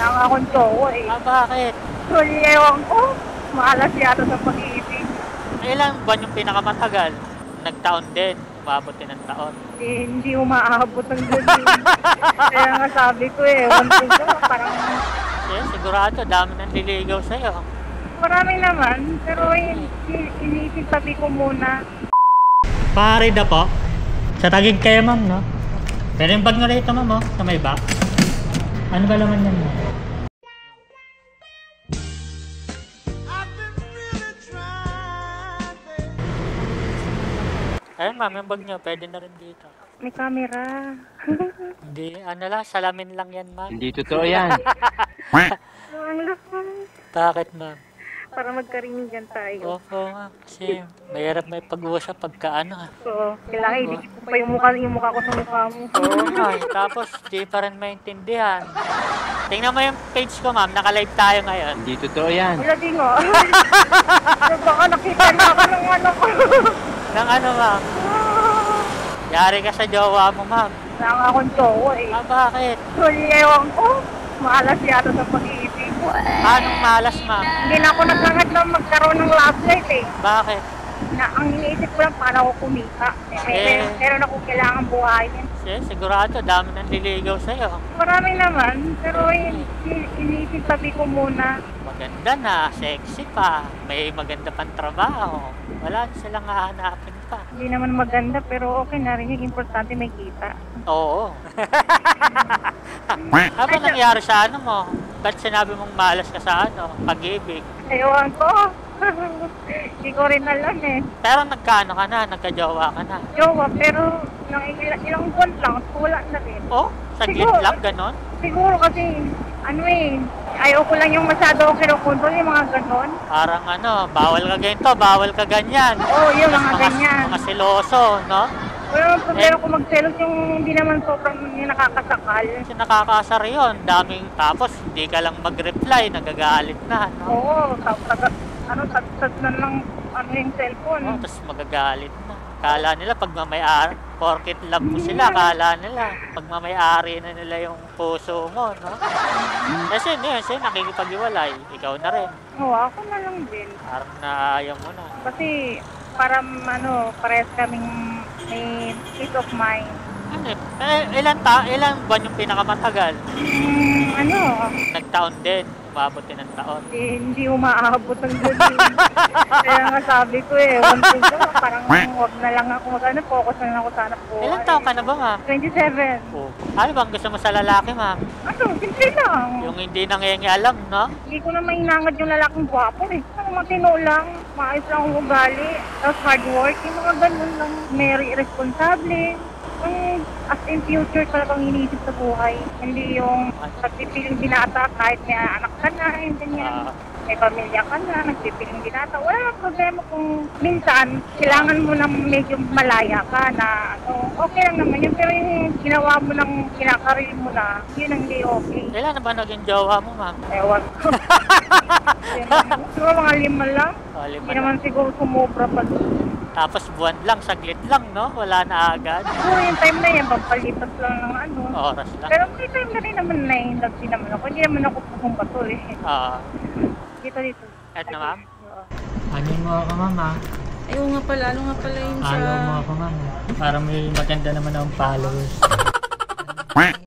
Wala nga akong jowa eh. Bakit? So, ewan ko. Maalas yata sa pag-ibig. Ilan buwan yung pinakamatagal? Nagtaon din. Umabot din ng taon. Hindi umaabot ng ganyan. Kaya nga sabi ko eh, ewan ko ba, parang... Sigurado, dami nang liligaw sa'yo. Marami naman, pero iniisip sabi ko muna. Pare na po. Sa Taguig kayo, ma'am, no? Pero yung bag na rito, ma'am, oh, sa may back. Ano ba laman yan, ma'am? Ayun, ma'am, yung bag nyo, pwede na rin dito. May camera. Hindi, ano lang, salamin lang yan, ma'am. Hindi totoo yan. Ang lakas. Bakit, ma'am? Para magkarinigan tayo. Oo, ma'am. Kasi mahirap may pag-uusap pagka ano. So, kailangan idikit ko pa yung mukha ko sa mukha mo. Oo nga, tapos di pa rin maintindihan. Tingnan mo yung page ko, ma'am. Naka-live tayo ngayon. Hindi totoo yan. Wala din nga. Baka nakita na ako ng ano ko. Nang ano, ma'am? Yari ka sa jowa mo, ma'am. Wala nga akong jowa eh. Bakit? So, ewan ko. Maalas yata sa pag-ibig. Anong malas, ma'am? Hindi na ako naglangat na magkaroon ng love life eh. Bakit? Na, ang iniisip ko lang paano ako kumita. Meron akong kailangan buhayin. Sigurado, dami nang liligaw sa'yo. Marami naman, pero iniisip sabi ko muna. Maganda na, sexy pa, may maganda pang trabaho. Wala silang hahanapin pa. Hindi naman maganda, pero okay na rin yung importante may kita. Oo. Ano ba nangyari sa ano mo? Ba't sinabi mong malas ka sa ano? Pag-ibig? Ewan ko. Hindi ko rin alam eh. Pero nagkano ka na? Nagka-jowa ka na? Jowa, pero ilang buwan lang, wala na rin. Oh? Saglit lang, ganon? Siguro kasi, ano eh, ayaw ko lang yung masyado kinukontrol yung mga ganon. Parang ano, bawal ka ganito, bawal ka ganyan. Oo, yung mga ganyan. Mga siloso, no? Wala naman problema kung magselos yung hindi naman sobrang yung nakakasakal. Kasi nakakasar yun, daming tapos hindi ka lang mag-reply, nagagalit na, no? Oo, tad na lang ano yung cellphone. Oh, tapos magagalit na. Kala nila pagmamayari, porket love mo sila, kala nila pagmamayari na nila yung puso mo, no? Kasi siya nakikipag-iwalay, ikaw na rin. Oo, ako na lang din. Parang naayaw mo na. Kasi para parehas kaming may peace of mind. Ano ilan buwan yung pinakamatagal? Nagtaon din, umabot din ng taon. Hindi umaabot ng ganyan. Kaya nga sabi ko eh, ewan ko ba, parang wag na lang ako focus na lang ako sa anak ko. Ilan taon ka na ba, ma'am? 27. Oh. Ano bang gusto mo sa lalaki, ma'am? Ano, simple lang. Yung hindi nangyayang no? Hindi ko na mainangad yung lalaking gwapo eh. Matino lang, maayos lang ang ugali, tapos hard work, yung mga ganun lang. May responsable. As in future talagang iniisip sa buhay. Hindi yung pagpipiling binata kahit may anak ka na, ganyan. May pamilya ka na, nagpipiling binata. Wala nang problema kung minsan kailangan mo nang medyo malaya ka na okay lang naman yun. Pero yung ginawa mo ng kinakaril mo na, yun ang hindi okay. Kailan na ba naging jowa mo, ma'am? Ewan ko. Siguro mga 5 lang. Hindi naman siguro sumobra pa. Tapos buwan lang, saglit lang, no? Wala na agad. Siguro yung time na yan, pampalipas lang ng oras lang. Pero may time na rin naman na yung love naman ako. Hindi naman ako pumunta eh. Dito. Eto na, ma'am? Ano mo ako, mama? Ayaw nga pala, ano nga pala yun sa... Ayaw mo ako, mama. Para may maganda naman akong followers.